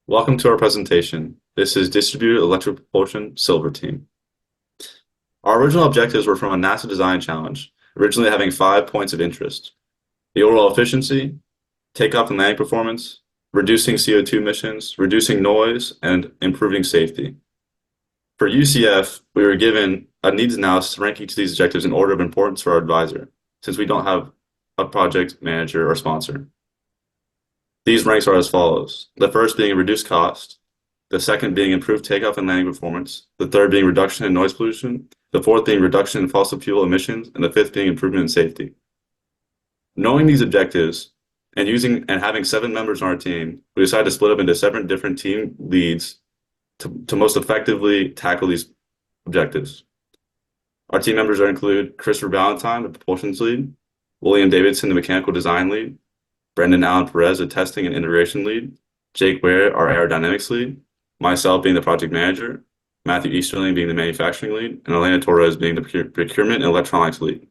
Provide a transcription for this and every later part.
Welcome to our presentation. This is Distributed Electric Propulsion Silver Team. Our original objectives were from a NASA design challenge, originally having 5 points of interest: the overall efficiency, takeoff and landing performance, reducing CO2 emissions, reducing noise, and improving safety. For UCF, we were given a needs analysis to rank each of these objectives in order of importance for our advisor, since we don't have a project manager or sponsor. These ranks are as follows: the first being reduced cost, the second being improved takeoff and landing performance, the third being reduction in noise pollution, the fourth being reduction in fossil fuel emissions, and the fifth being improvement in safety. Knowing these objectives and having 7 members on our team, we decided to split up into 7 different team leads to most effectively tackle these objectives. Our team members include Christopher Ballantyne, the propulsions lead, William Davidson, the mechanical design lead, Brendan Allen Perez, the testing and integration lead, Jake Ware, our aerodynamics lead, myself being the project manager, Matthew Easterling being the manufacturing lead, and Elena Torres being the procurement and electronics lead.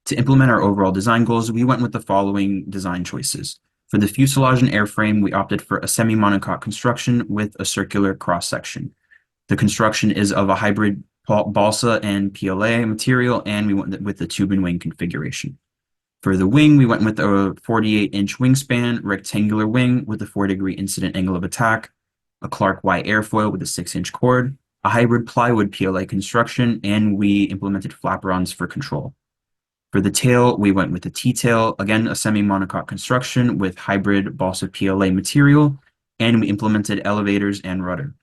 To implement our overall design goals, we went with the following design choices. For the fuselage and airframe, we opted for a semi-monocoque construction with a circular cross-section. The construction is of a hybrid balsa and PLA material, and we went with the tube and wing configuration. For the wing, we went with a 48-inch wingspan, rectangular wing with a 4-degree incident angle of attack, a Clark Y airfoil with a 6-inch chord, a hybrid plywood PLA construction, and we implemented flaperons for control. For the tail, we went with a T-tail, again a semi-monocoque construction with hybrid balsa PLA material, and we implemented elevators and rudder.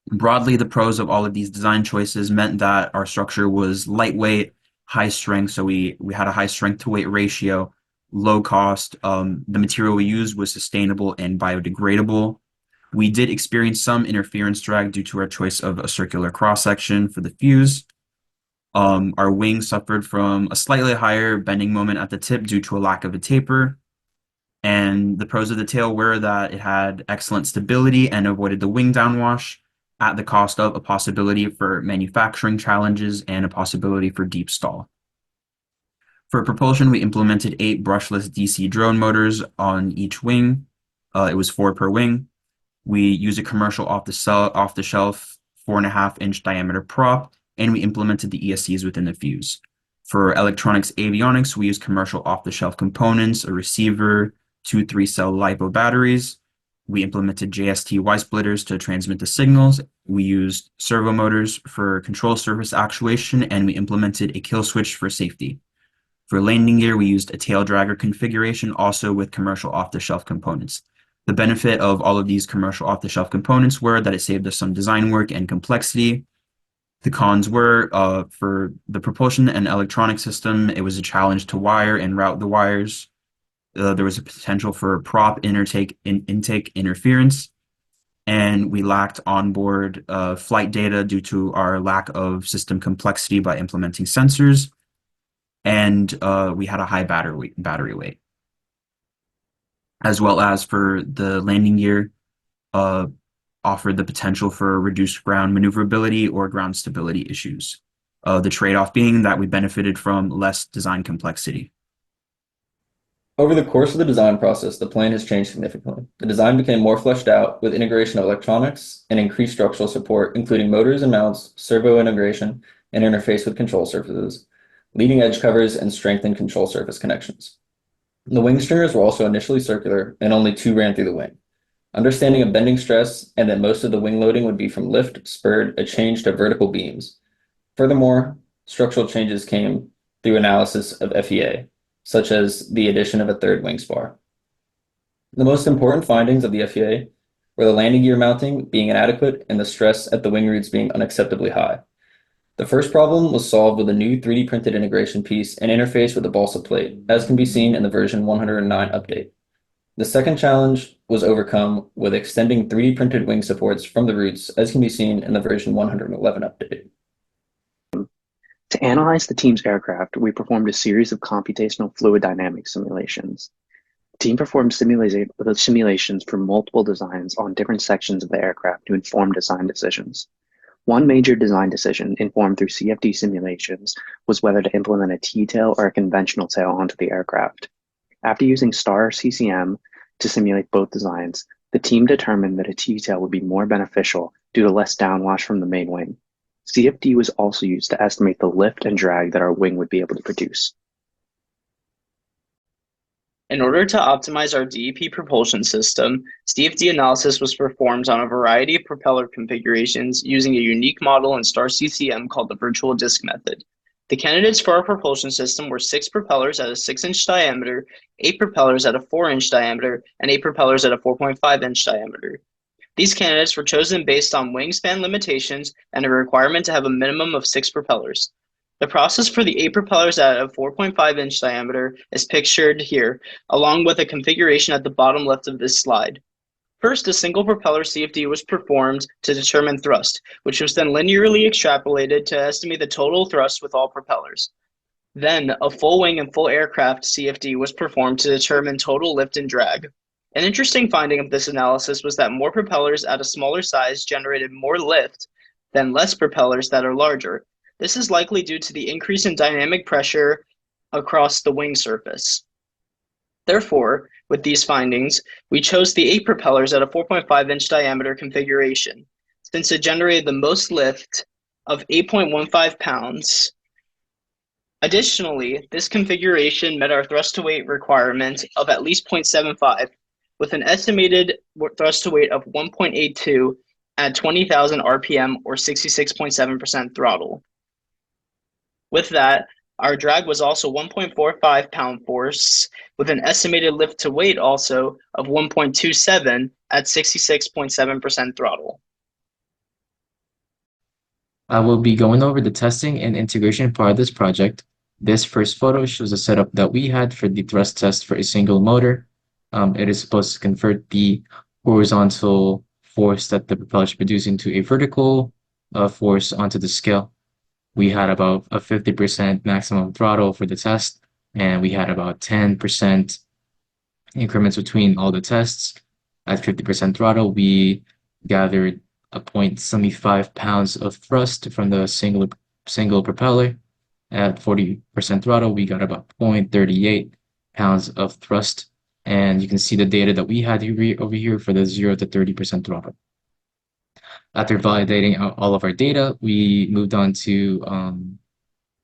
Broadly, the pros of all of these design choices meant that our structure was lightweight, high strength, so we had a high strength to weight ratio, low cost. The material we used was sustainable and biodegradable. We did experience some interference drag due to our choice of a circular cross-section for the fuse. Our wing suffered from a slightly higher bending moment at the tip due to a lack of a taper. And the pros of the tail were that it had excellent stability and avoided the wing downwash at the cost of a possibility for manufacturing challenges and a possibility for deep stall. For propulsion, we implemented 8 brushless DC drone motors on each wing. It was 4 per wing. We used a commercial off-the-shelf 4.5-inch diameter prop, and we implemented the ESCs within the fuse. For electronics avionics, we used commercial off-the-shelf components, a receiver, 2 3-cell LiPo batteries. We implemented JST Y-splitters to transmit the signals. We used servo motors for control surface actuation, and we implemented a kill switch for safety. For landing gear, we used a tail dragger configuration, also with commercial off-the-shelf components. The benefit of all of these commercial off-the-shelf components were that it saved us some design work and complexity. The cons were, for the propulsion and electronic system, it was a challenge to wire and route the wires. There was a potential for prop intake interference, and we lacked onboard flight data due to our lack of system complexity by implementing sensors, and we had a high battery weight. As well as for the landing gear, offered the potential for reduced ground maneuverability or ground stability issues. The trade-off being that we benefited from less design complexity. Over the course of the design process, the plane has changed significantly. The design became more fleshed out with integration of electronics and increased structural support, including motors and mounts, servo integration, and interface with control surfaces, leading edge covers, and strengthened control surface connections. The wing stringers were also initially circular, and only 2 ran through the wing. Understanding of bending stress and that most of the wing loading would be from lift spurred a change to vertical beams. Furthermore, structural changes came through analysis of FEA, such as the addition of a 3rd wing spar. The most important findings of the FEA were the landing gear mounting being inadequate and the stress at the wing roots being unacceptably high. The first problem was solved with a new 3D printed integration piece and interface with the balsa plate, as can be seen in the version 109 update. The second challenge was overcome with extending 3D printed wing supports from the roots, as can be seen in the version 111 update. To analyze the team's aircraft, we performed a series of computational fluid dynamics simulations. The team performed simulations for multiple designs on different sections of the aircraft to inform design decisions. One major design decision informed through CFD simulations was whether to implement a T-tail or a conventional tail onto the aircraft. After using star CCM to simulate both designs, The team determined that a T-tail would be more beneficial due to less downwash from the main wing. CFD was also used to estimate the lift and drag that our wing would be able to produce. In order to optimize our DEP propulsion system, CFD analysis was performed on a variety of propeller configurations using a unique model in star CCM called the virtual disk method. The candidates for our propulsion system were 6 propellers at a 6-inch diameter, 8 propellers at a 4-inch diameter, and 8 propellers at a 4.5-inch diameter. These candidates were chosen based on wingspan limitations and a requirement to have a minimum of 6 propellers. The process for the 8 propellers at a 4.5-inch diameter is pictured here, along with a configuration at the bottom left of this slide. First, a single propeller CFD was performed to determine thrust, which was then linearly extrapolated to estimate the total thrust with all propellers. Then, a full wing and full aircraft CFD was performed to determine total lift and drag. An interesting finding of this analysis was that more propellers at a smaller size generated more lift than less propellers that are larger. This is likely due to the increase in dynamic pressure across the wing surface. Therefore, with these findings, we chose the 8 propellers at a 4.5-inch diameter configuration, since it generated the most lift of 8.15 pounds. Additionally, this configuration met our thrust-to-weight requirement of at least 0.75, with an estimated thrust-to-weight of 1.82 at 20,000 RPM or 66.7% throttle. With that, our drag was also 1.45 pound force, with an estimated lift to weight also of 1.27 at 66.7% throttle. I will be going over the testing and integration part of this project. This first photo shows the setup that we had for the thrust test for a single motor. It is supposed to convert the horizontal force that the propeller is producing to a vertical force onto the scale. We had about a 50% maximum throttle for the test, and we had about 10% increments between all the tests. At 50% throttle, we gathered a 0.75 pounds of thrust from the single propeller. At 40% throttle, we got about 0.38 pounds of thrust. And you can see the data that we had over here for the 0 to 30% throttle. After validating all of our data, we moved on to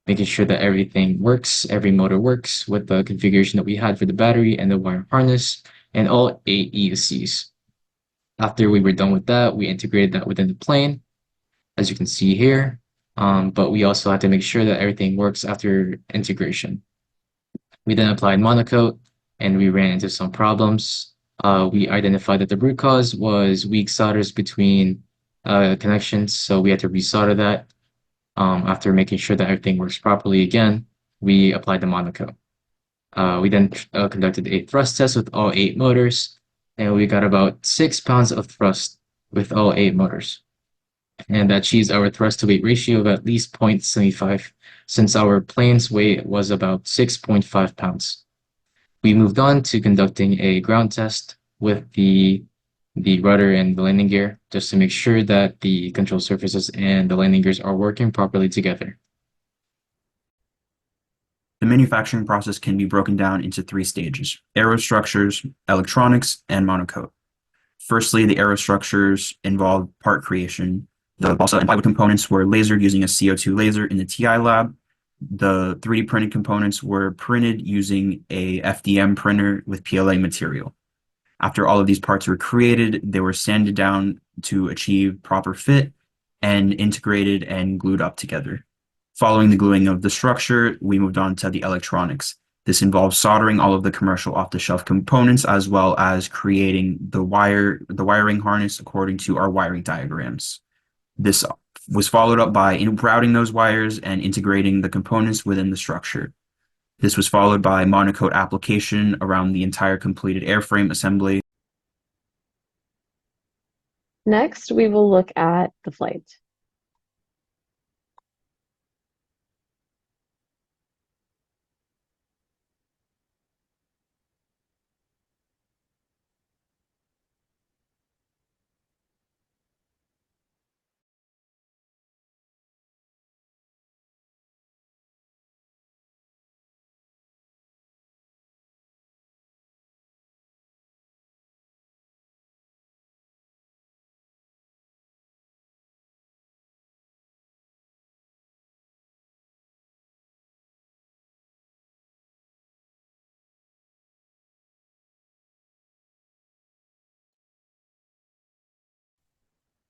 making sure that everything works, every motor works with the configuration that we had for the battery and the wire harness and all 8 ESCs. After we were done with that, we integrated that within the plane, as you can see here. But we also had to make sure that everything works after integration. We then applied monocoat and we ran into some problems. We identified that the root cause was weak solders between connections, so we had to resolder that. After making sure that everything works properly again, we applied the monocoat. We then conducted a thrust test with all 8 motors, and we got about 6 pounds of thrust with all 8 motors. And that achieves our thrust to weight ratio of at least 0.75, since our plane's weight was about 6.5 pounds. We moved on to conducting a ground test with the rudder and the landing gear, just to make sure that the control surfaces and the landing gears are working properly together. The manufacturing process can be broken down into 3 stages: aerostructures, electronics, and monocoat. Firstly, the aerostructures involved part creation. The balsa and plywood components were lasered using a CO2 laser in the TI lab. The 3D printed components were printed using a FDM printer with PLA material. After all of these parts were created, they were sanded down to achieve proper fit and integrated and glued up together. Following the gluing of the structure, we moved on to the electronics. This involves soldering all of the commercial off-the-shelf components, as well as creating the wiring harness according to our wiring diagrams. This was followed up by routing those wires and integrating the components within the structure. This was followed by monocoat application around the entire completed airframe assembly. Next, we will look at the flight.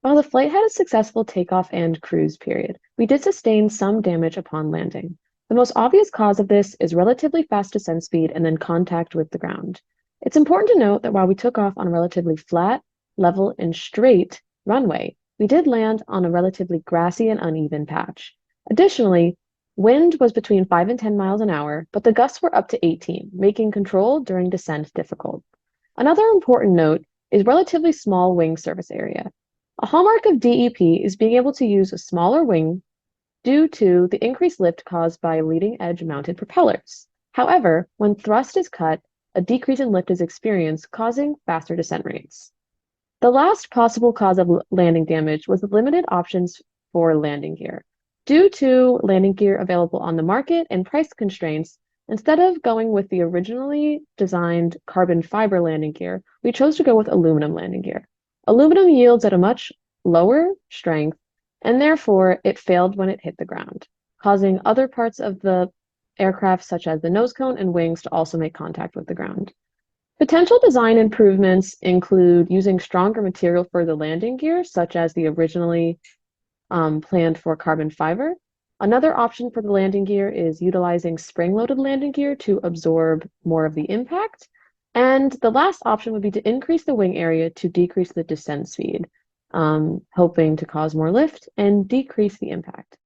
While the flight had a successful takeoff and cruise period, we did sustain some damage upon landing. The most obvious cause of this is relatively fast descent speed and then contact with the ground. It's important to note that while we took off on a relatively flat, level, and straight runway, we did land on a relatively grassy and uneven patch. Additionally, wind was between 5 and 10 miles an hour, but the gusts were up to 18, making control during descent difficult. Another important note is relatively small wing surface area. A hallmark of DEP is being able to use a smaller wing due to the increased lift caused by leading edge mounted propellers. However, when thrust is cut, a decrease in lift is experienced, causing faster descent rates. The last possible cause of landing damage was the limited options for landing gear. Due to landing gear available on the market and price constraints, instead of going with the originally designed carbon fiber landing gear, we chose to go with aluminum landing gear. Aluminum yields at a much lower strength, and therefore it failed when it hit the ground, causing other parts of the aircraft, such as the nose cone and wings, to also make contact with the ground. Potential design improvements include using stronger material for the landing gear, such as the originally planned for carbon fiber. Another option for the landing gear is utilizing spring-loaded landing gear to absorb more of the impact. And the last option would be to increase the wing area to decrease the descent speed, hoping to cause more lift and decrease the impact.